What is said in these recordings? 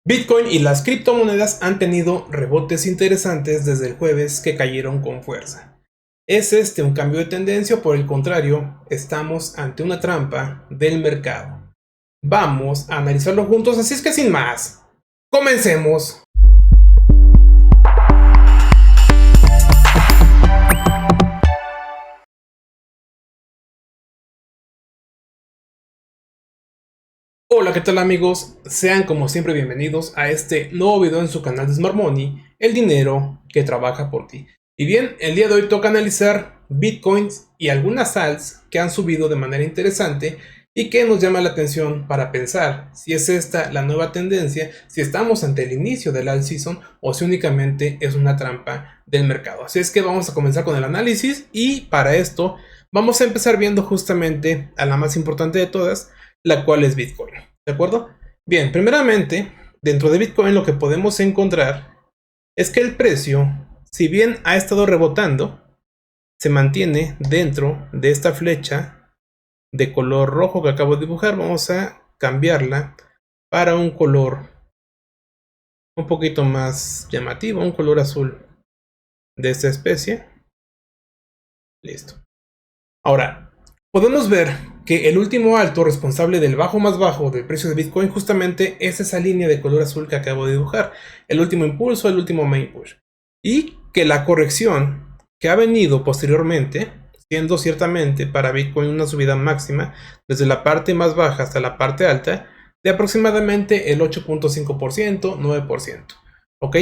Bitcoin y las criptomonedas han tenido rebotes interesantes desde el jueves que cayeron con fuerza. ¿Es este un cambio de tendencia o por el contrario, estamos ante una trampa del mercado? Vamos a analizarlo juntos, así es que sin más, comencemos. Hola, ¿qué tal amigos? Sean como siempre bienvenidos a este nuevo video en su canal de Smart Money, el dinero que trabaja por ti. Y bien, el día de hoy toca analizar Bitcoins y algunas ALTs que han subido de manera interesante y que nos llama la atención para pensar si es esta la nueva tendencia, si estamos ante el inicio del alt season o si únicamente es una trampa del mercado. Así es que vamos a comenzar con el análisis y para esto vamos a empezar viendo justamente a la más importante de todas, la cual es Bitcoin, ¿de acuerdo? Bien, primeramente, dentro de Bitcoin lo que podemos encontrar es que el precio, si bien ha estado rebotando, se mantiene dentro de esta flecha de color rojo que acabo de dibujar. Vamos a cambiarla para un color un poquito más llamativo, un color azul de esta especie. Listo. Ahora, podemos ver que el último alto responsable del bajo más bajo del precio de Bitcoin justamente es esa línea de color azul que acabo de dibujar, el último impulso, el último main push, y que la corrección que ha venido posteriormente, siendo ciertamente para Bitcoin una subida máxima desde la parte más baja hasta la parte alta de aproximadamente el 8.5%, 9%. ¿Ok?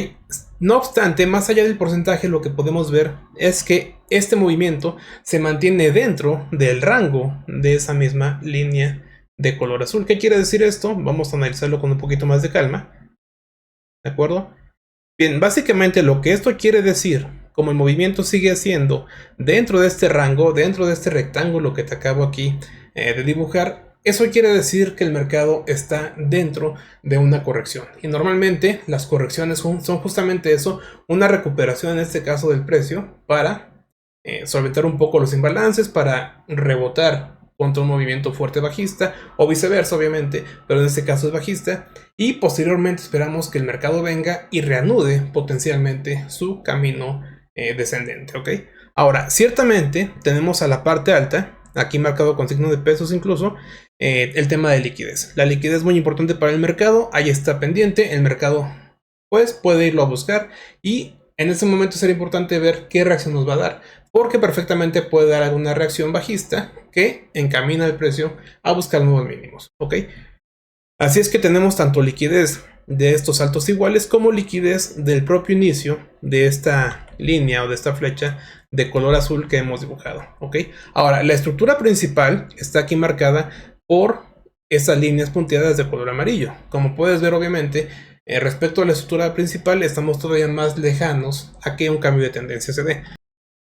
No obstante, más allá del porcentaje, lo que podemos ver es que este movimiento se mantiene dentro del rango de esa misma línea de color azul. ¿Qué quiere decir esto? Vamos a analizarlo con un poquito más de calma. ¿De acuerdo? Bien, básicamente lo que esto quiere decir, como el movimiento sigue siendo dentro de este rango, dentro de este rectángulo que te acabo aquí de dibujar, eso quiere decir que el mercado está dentro de una corrección. Y normalmente las correcciones son justamente eso, una recuperación en este caso del precio para solventar un poco los imbalances, para rebotar contra un movimiento fuerte bajista o viceversa obviamente, pero en este caso es bajista, y posteriormente esperamos que el mercado venga y reanude potencialmente su camino descendente, ¿ok? Ahora, ciertamente tenemos a la parte alta, aquí marcado con signo de pesos incluso, el tema de liquidez. La liquidez es muy importante para el mercado, ahí está pendiente, el mercado pues puede irlo a buscar y en este momento será importante ver qué reacción nos va a dar, porque perfectamente puede dar alguna reacción bajista que encamina el precio a buscar nuevos mínimos, ¿ok? Así es que tenemos tanto liquidez de estos saltos iguales como liquidez del propio inicio de esta línea o de esta flecha de color azul que hemos dibujado, ¿ok? Ahora, la estructura principal está aquí marcada por esas líneas punteadas de color amarillo. Como puedes ver, obviamente, respecto a la estructura principal, estamos todavía más lejanos a que un cambio de tendencia se dé.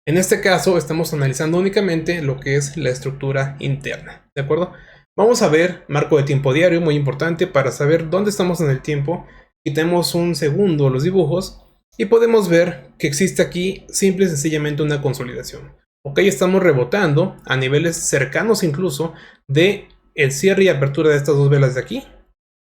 En este caso, estamos analizando únicamente lo que es la estructura interna, ¿de acuerdo? Vamos a ver marco de tiempo diario, muy importante para saber dónde estamos en el tiempo. Quitemos un segundo los dibujos y podemos ver que existe aquí simple y sencillamente una consolidación. Ok, estamos rebotando a niveles cercanos incluso de el cierre y apertura de estas dos velas de aquí,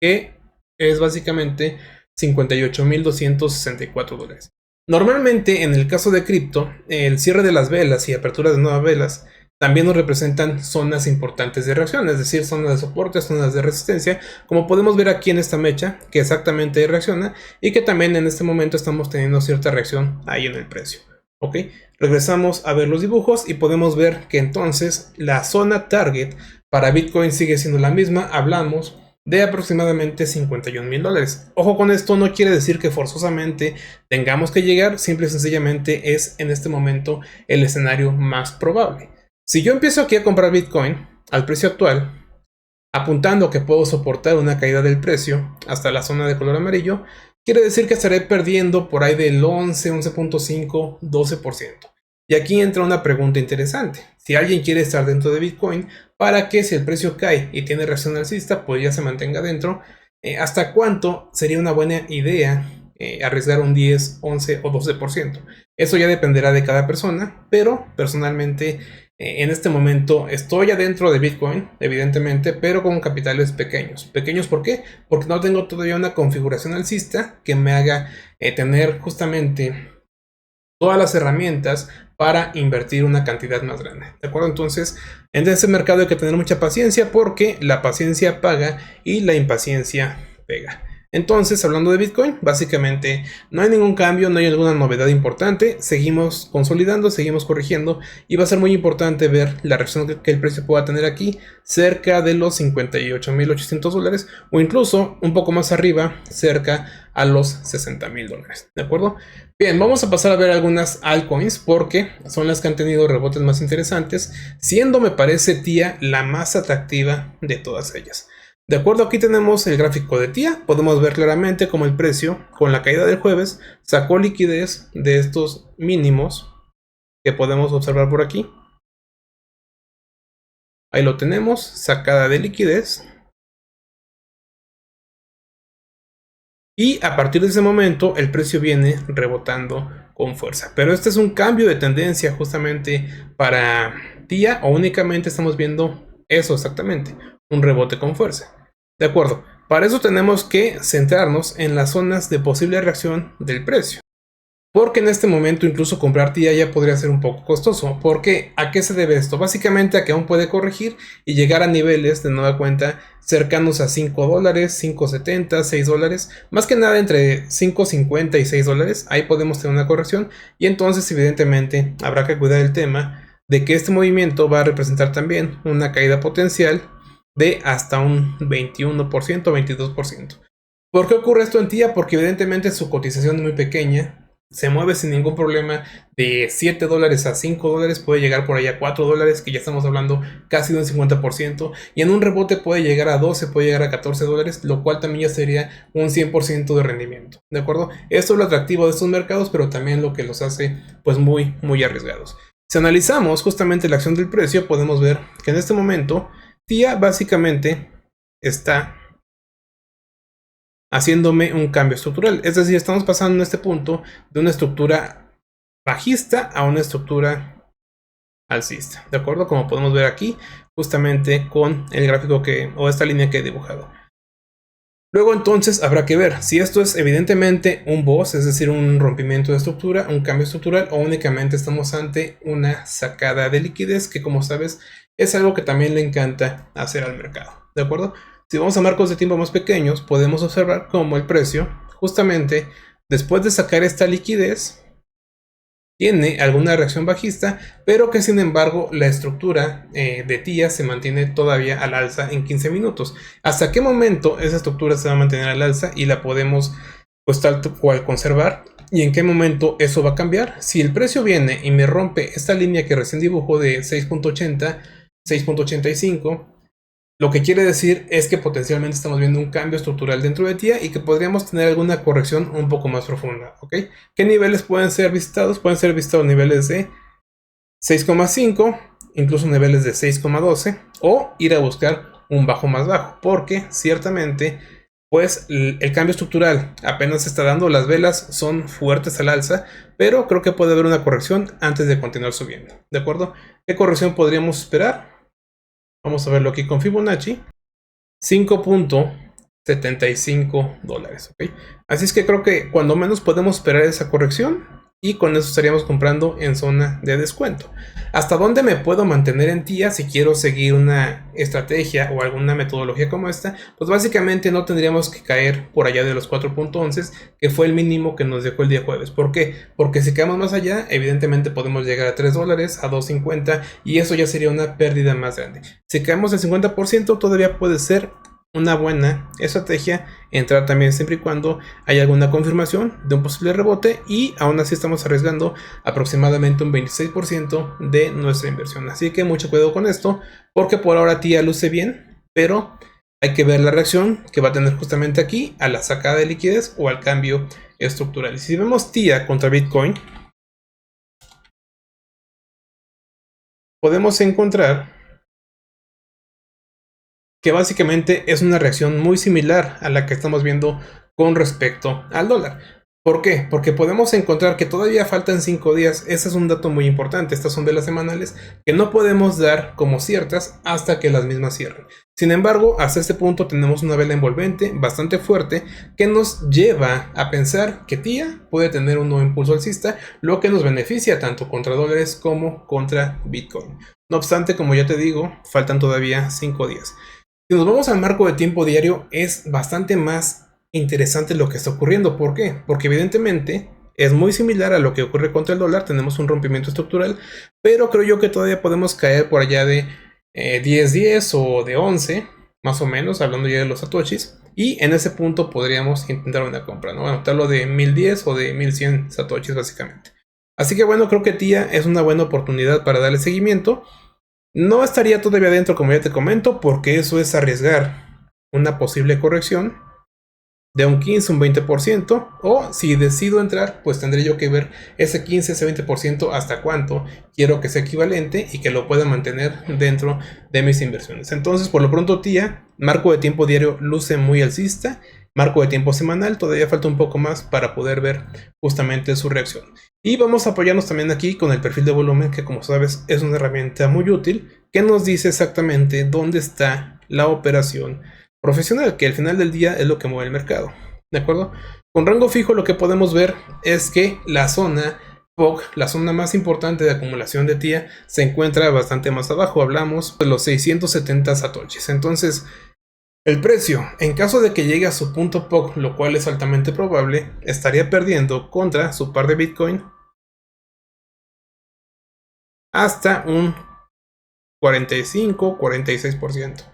que es básicamente $58,264. Normalmente en el caso de cripto, el cierre de las velas y apertura de nuevas velas también nos representan zonas importantes de reacción, es decir, zonas de soporte, zonas de resistencia, como podemos ver aquí en esta mecha, que exactamente reacciona y que también en este momento estamos teniendo cierta reacción ahí en el precio. Ok, regresamos a ver los dibujos y podemos ver que entonces la zona target para Bitcoin sigue siendo la misma. Hablamos de aproximadamente $51,000. Ojo con esto, no quiere decir que forzosamente tengamos que llegar, simple y sencillamente es en este momento el escenario más probable. Si yo empiezo aquí a comprar Bitcoin al precio actual, apuntando que puedo soportar una caída del precio hasta la zona de color amarillo, quiere decir que estaré perdiendo por ahí del 11, 11.5, 12%. Y aquí entra una pregunta interesante. Si alguien quiere estar dentro de Bitcoin, para que si el precio cae y tiene reacción alcista, pues ya se mantenga dentro, ¿hasta cuánto sería una buena idea arriesgar un 10, 11 o 12%? Eso ya dependerá de cada persona, pero personalmente En este momento estoy adentro de Bitcoin, evidentemente, pero con capitales pequeños. ¿Pequeños por qué? Porque no tengo todavía una configuración alcista que me haga tener justamente todas las herramientas para invertir una cantidad más grande. ¿De acuerdo? Entonces, en ese mercado hay que tener mucha paciencia porque la paciencia paga y la impaciencia pega. Entonces, hablando de Bitcoin, básicamente no hay ningún cambio, no hay alguna novedad importante, seguimos consolidando, seguimos corrigiendo y va a ser muy importante ver la reacción que el precio pueda tener aquí cerca de los $58,800 o incluso un poco más arriba, cerca a los $60,000, ¿de acuerdo? Bien, vamos a pasar a ver algunas altcoins porque son las que han tenido rebotes más interesantes, siendo me parece TIA la más atractiva de todas ellas. De acuerdo, aquí tenemos el gráfico de TIA, podemos ver claramente cómo el precio, con la caída del jueves, sacó liquidez de estos mínimos que podemos observar por aquí. Ahí lo tenemos, sacada de liquidez. Y a partir de ese momento el precio viene rebotando con fuerza. Pero este es un cambio de tendencia justamente para TIA o únicamente estamos viendo eso exactamente, un rebote con fuerza. De acuerdo, para eso tenemos que centrarnos en las zonas de posible reacción del precio. Porque en este momento incluso comprar TIA ya podría ser un poco costoso. ¿Por qué? ¿A qué se debe esto? Básicamente a que aún puede corregir y llegar a niveles de nueva cuenta cercanos a $5, $5.70, $6. Más que nada entre $5.50 y $6. Ahí podemos tener una corrección. Y entonces evidentemente habrá que cuidar el tema de que este movimiento va a representar también una caída potencial de hasta un 21%, 22%. ¿Por qué ocurre esto en TIA? Porque evidentemente su cotización es muy pequeña. Se mueve sin ningún problema de $7 a $5, puede llegar por allá a $4, que ya estamos hablando casi de un 50%, y en un rebote puede llegar a 12, puede llegar a $14, lo cual también ya sería un 100% de rendimiento, ¿de acuerdo? Esto es lo atractivo de estos mercados, pero también lo que los hace pues muy arriesgados. Si analizamos justamente la acción del precio, podemos ver que en este momento TIA básicamente está haciéndome un cambio estructural. Es decir, estamos pasando en este punto de una estructura bajista a una estructura alcista, ¿de acuerdo? Como podemos ver aquí, justamente con el gráfico o esta línea que he dibujado. Luego entonces habrá que ver si esto es evidentemente un BOS, es decir, un rompimiento de estructura, un cambio estructural, o únicamente estamos ante una sacada de liquidez, que como sabes es algo que también le encanta hacer al mercado, ¿de acuerdo? Si vamos a marcos de tiempo más pequeños, podemos observar cómo el precio, justamente después de sacar esta liquidez, tiene alguna reacción bajista, pero que sin embargo la estructura de TIA se mantiene todavía al alza en 15 minutos. ¿Hasta qué momento esa estructura se va a mantener al alza y la podemos pues tal cual conservar? ¿Y en qué momento eso va a cambiar? Si el precio viene y me rompe esta línea que recién dibujó de 6.80, 6.85, lo que quiere decir es que potencialmente estamos viendo un cambio estructural dentro de TIA y que podríamos tener alguna corrección un poco más profunda, ¿ok? ¿Qué niveles pueden ser visitados? Pueden ser visitados niveles de 6,5, incluso niveles de 6,12, o ir a buscar un bajo más bajo, porque ciertamente pues el cambio estructural apenas se está dando, las velas son fuertes al alza, pero creo que puede haber una corrección antes de continuar subiendo, ¿de acuerdo? ¿Qué corrección podríamos esperar? Vamos a verlo aquí con Fibonacci. $5.75, ¿ok? Así es que creo que cuando menos podemos esperar esa corrección y con eso estaríamos comprando en zona de descuento. ¿Hasta dónde me puedo mantener en TIA si quiero seguir una estrategia o alguna metodología como esta? Pues básicamente no tendríamos que caer por allá de los 4.11, que fue el mínimo que nos dejó el día jueves. ¿Por qué? Porque si caemos más allá, evidentemente podemos llegar a $3, a 2.50, y eso ya sería una pérdida más grande. Si caemos el 50%, todavía puede ser una buena estrategia entrar también siempre y cuando haya alguna confirmación de un posible rebote, y aún así estamos arriesgando aproximadamente un 26% de nuestra inversión. Así que mucho cuidado con esto, porque por ahora TIA luce bien, pero hay que ver la reacción que va a tener justamente aquí a la sacada de liquidez o al cambio estructural. Y si vemos TIA contra Bitcoin, podemos encontrar que básicamente es una reacción muy similar a la que estamos viendo con respecto al dólar. ¿Por qué? Porque podemos encontrar que todavía faltan 5 días. Ese es un dato muy importante. Estas son velas semanales que no podemos dar como ciertas hasta que las mismas cierren. Sin embargo, hasta este punto tenemos una vela envolvente bastante fuerte que nos lleva a pensar que TIA puede tener un nuevo impulso alcista, lo que nos beneficia tanto contra dólares como contra Bitcoin. No obstante, como ya te digo, faltan todavía 5 días. Si nos vamos al marco de tiempo diario, es bastante más interesante lo que está ocurriendo. ¿Por qué? Porque evidentemente es muy similar a lo que ocurre contra el dólar. Tenemos un rompimiento estructural, pero creo yo que todavía podemos caer por allá de 10-10 o de 11, más o menos, hablando ya de los satoshis. Y en ese punto podríamos intentar una compra, ¿no? Bueno, te hablo de 1010 o de 1100 satoshis básicamente. Así que bueno, creo que TIA es una buena oportunidad para darle seguimiento. No estaría todavía dentro, como ya te comento, porque eso es arriesgar una posible corrección de un 15, un 20%, o si decido entrar, pues tendré yo que ver ese 15, ese 20% hasta cuánto quiero que sea equivalente y que lo pueda mantener dentro de mis inversiones. Entonces, por lo pronto, TIA, marco de tiempo diario luce muy alcista, marco de tiempo semanal, todavía falta un poco más para poder ver justamente su reacción. Y vamos a apoyarnos también aquí con el perfil de volumen, que como sabes es una herramienta muy útil, que nos dice exactamente dónde está la operación profesional, que al final del día es lo que mueve el mercado, ¿de acuerdo? Con rango fijo lo que podemos ver es que la zona POC, la zona más importante de acumulación de TIA, se encuentra bastante más abajo. Hablamos de los 670 satoshis. Entonces, el precio, en caso de que llegue a su punto POC, lo cual es altamente probable, estaría perdiendo contra su par de Bitcoin hasta un 45-46%.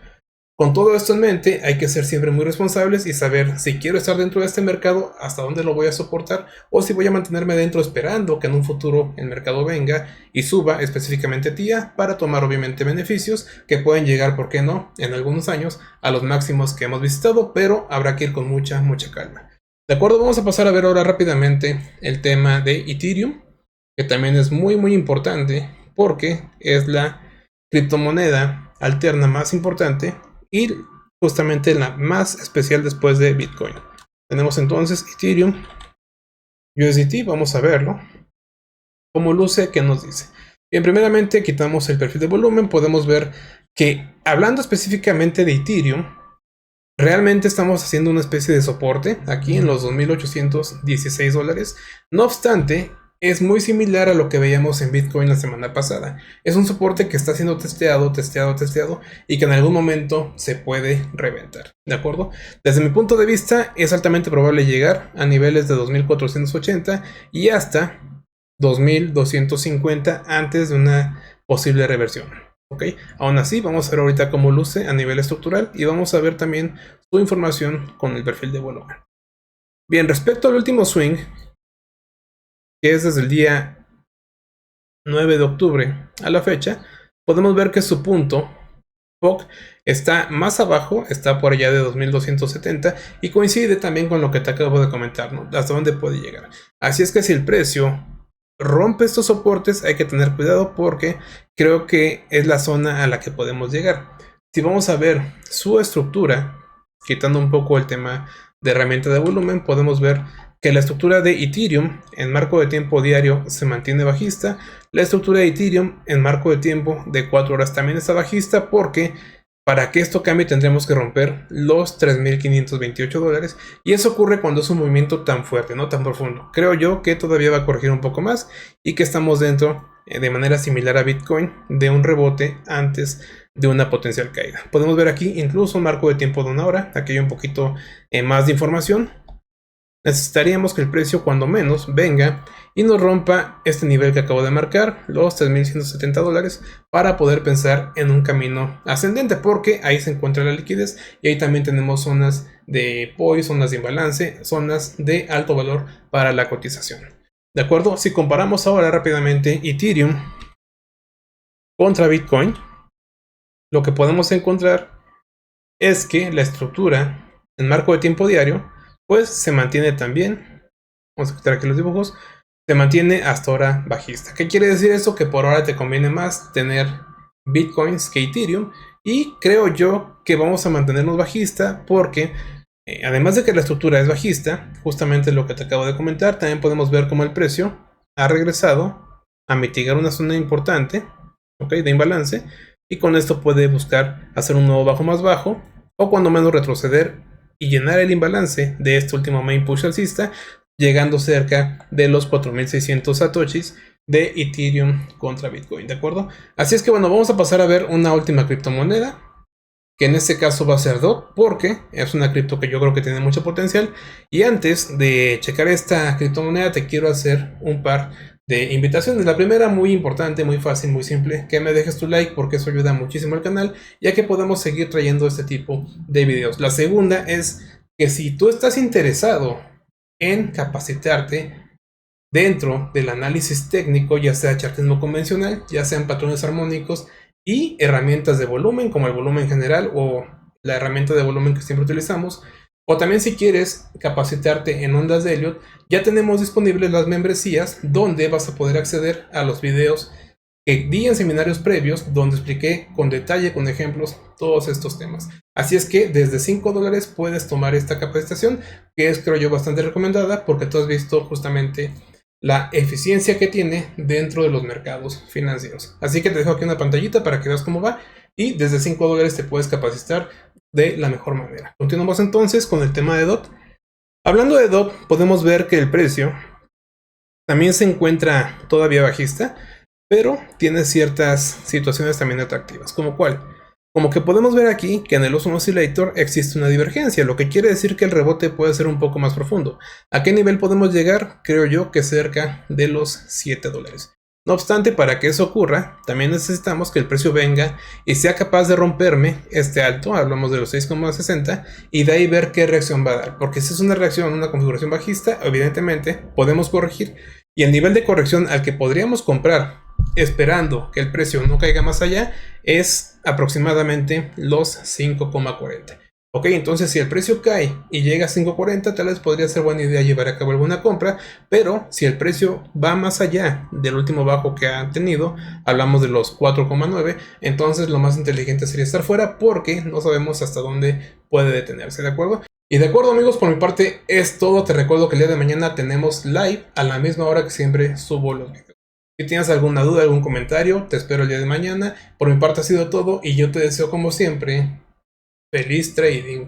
Con todo esto en mente, hay que ser siempre muy responsables y saber si quiero estar dentro de este mercado, hasta dónde lo voy a soportar, o si voy a mantenerme dentro esperando que en un futuro el mercado venga y suba específicamente TIA para tomar obviamente beneficios que pueden llegar, ¿por qué no?, en algunos años a los máximos que hemos visitado, pero habrá que ir con mucha calma. De acuerdo, vamos a pasar a ver ahora rápidamente el tema de Ethereum, que también es muy importante porque es la criptomoneda alterna más importante y justamente la más especial después de Bitcoin. Tenemos entonces Ethereum USDT, vamos a verlo cómo luce, qué nos dice. Bien, primeramente quitamos el perfil de volumen, podemos ver que hablando específicamente de Ethereum, realmente estamos haciendo una especie de soporte aquí en los $2,816. No obstante, es muy similar a lo que veíamos en Bitcoin la semana pasada. Es un soporte que está siendo testeado y que en algún momento se puede reventar, ¿de acuerdo? Desde mi punto de vista es altamente probable llegar a niveles de 2,480 y hasta 2,250 antes de una posible reversión. ¿Ok? Aún así, vamos a ver ahorita cómo luce a nivel estructural y vamos a ver también su información con el perfil de volumen. Bien, respecto al último swing, que es desde el día 9 de octubre a la fecha, podemos ver que su punto POC está más abajo, está por allá de 2270 y coincide también con lo que te acabo de comentar, ¿no? Hasta dónde puede llegar. Así es que si el precio rompe estos soportes, hay que tener cuidado porque creo que es la zona a la que podemos llegar. Si vamos a ver su estructura, quitando un poco el tema de herramienta de volumen, podemos ver que la estructura de Ethereum en marco de tiempo diario se mantiene bajista. La estructura de Ethereum en marco de tiempo de 4 horas también está bajista, porque para que esto cambie tendremos que romper los $3,528, y eso ocurre cuando es un movimiento tan fuerte, no tan profundo. Creo yo que todavía va a corregir un poco más y que estamos dentro, de manera similar a Bitcoin, de un rebote antes de una potencial caída. Podemos ver aquí incluso un marco de tiempo de 1 hora. Aquí hay un poquito más de información. Necesitaríamos que el precio cuando menos venga y nos rompa este nivel que acabo de marcar, los $3,170, para poder pensar en un camino ascendente, porque ahí se encuentra la liquidez y ahí también tenemos zonas de POI, zonas de imbalance, zonas de alto valor para la cotización. ¿De acuerdo? Si comparamos ahora rápidamente Ethereum contra Bitcoin, lo que podemos encontrar es que la estructura en marco de tiempo diario pues se mantiene también, vamos a quitar aquí los dibujos, se mantiene hasta ahora bajista. ¿Qué quiere decir eso? Que por ahora te conviene más tener Bitcoins que Ethereum, y creo yo que vamos a mantenernos bajista porque Además de que la estructura es bajista, justamente lo que te acabo de comentar, también podemos ver cómo el precio ha regresado a mitigar una zona importante, ¿ok?, de imbalance, y con esto puede buscar hacer un nuevo bajo más bajo, o cuando menos retroceder y llenar el imbalance de este último main push alcista, llegando cerca de los 4600 satoshis de Ethereum contra Bitcoin, ¿de acuerdo? Así es que bueno, vamos a pasar a ver una última criptomoneda, que en este caso va a ser DOT, porque es una cripto que yo creo que tiene mucho potencial. Y antes de checar esta criptomoneda, te quiero hacer un par de invitaciones. La primera, muy importante, muy fácil, muy simple, que me dejes tu like, porque eso ayuda muchísimo al canal, ya que podemos seguir trayendo este tipo de videos. La segunda es que si tú estás interesado en capacitarte dentro del análisis técnico, ya sea chartismo convencional, ya sean patrones armónicos y herramientas de volumen, como el volumen general o la herramienta de volumen que siempre utilizamos, o también si quieres capacitarte en ondas de Elliott, ya tenemos disponibles las membresías donde vas a poder acceder a los videos que di en seminarios previos, donde expliqué con detalle, con ejemplos, todos estos temas. Así es que desde $5 puedes tomar esta capacitación, que es, creo yo, bastante recomendada, porque tú has visto justamente la eficiencia que tiene dentro de los mercados financieros. Así que te dejo aquí una pantallita para que veas cómo va, y desde $5 te puedes capacitar de la mejor manera. Continuamos entonces con el tema de DOT. Hablando de DOT, podemos ver que el precio también se encuentra todavía bajista, pero tiene ciertas situaciones también atractivas, como cuál. Como que podemos ver aquí que en el Awesome Oscillator existe una divergencia, lo que quiere decir que el rebote puede ser un poco más profundo. ¿A qué nivel podemos llegar? Creo yo que cerca de los $7. No obstante, para que eso ocurra, también necesitamos que el precio venga y sea capaz de romperme este alto, hablamos de los 6,60, y de ahí ver qué reacción va a dar. Porque si es una reacción, una configuración bajista, evidentemente podemos corregir, y el nivel de corrección al que podríamos comprar esperando que el precio no caiga más allá es aproximadamente los 5,40. Ok, entonces si el precio cae y llega a 5.40, tal vez podría ser buena idea llevar a cabo alguna compra, pero si el precio va más allá del último bajo que ha tenido, hablamos de los 4,9, entonces lo más inteligente sería estar fuera, porque no sabemos hasta dónde puede detenerse, ¿de acuerdo? Y de acuerdo, amigos, por mi parte es todo. Te recuerdo que el día de mañana tenemos live a la misma hora que siempre subo los videos. Si tienes alguna duda, algún comentario, te espero el día de mañana. Por mi parte ha sido todo y yo te deseo, como siempre, feliz trading.